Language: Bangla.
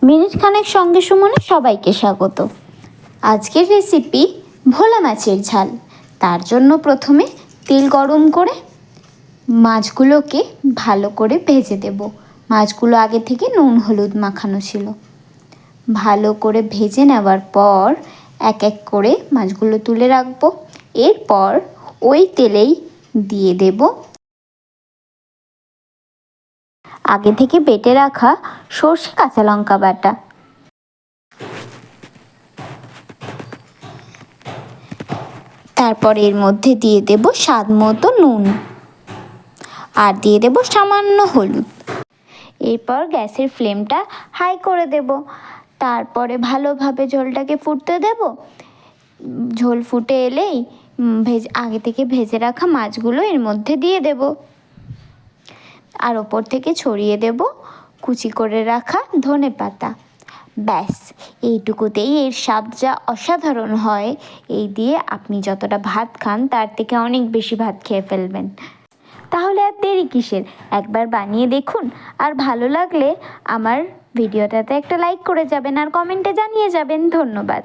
মিনিট খানেক সঙ্গে সুমনে সবাইকে স্বাগত। আজকের রেসিপি ভোলা মাছের ঝাল। তার জন্য প্রথমে তেল গরম করে মাছগুলোকে ভালো করে ভেজে দেব। মাছগুলো আগে থেকে নুন হলুদ মাখানো ছিল। ভালো করে ভেজে নেওয়ার পর এক এক করে মাছগুলো তুলে রাখবো। এরপর ওই তেলেই দিয়ে দেব আগে থেকে বেটে রাখা সর্ষে কাঁচা লঙ্কা বাটা। তারপর এর মধ্যে দিয়ে দেব স্বাদ মতো নুন আর দিয়ে দেব সামান্য হলুদ। এরপর গ্যাসের ফ্লেমটা হাই করে দেব। তারপরে ভালোভাবে ঝোলটাকে ফুটতে দেব। ঝোল ফুটে এলেই আগে থেকে ভেজে রাখা মাছগুলো এর মধ্যে দিয়ে দেব আর ওপর থেকে ছড়িয়ে দেব কুচি করে রাখা ধনেপাতা। ব্যাস, এইটুকুতেই এর স্বাদ যা অসাধারণ হয়, এই দিয়ে আপনি যতটা ভাত খান তার থেকে অনেক বেশি ভাত খেয়ে ফেলবেন। তাহলে আর দেরি কিসের, একবার বানিয়ে দেখুন। আর ভালো লাগলে আমার ভিডিওটাতে একটা লাইক করে যাবেন আর কমেন্টে জানিয়ে যাবেন। ধন্যবাদ।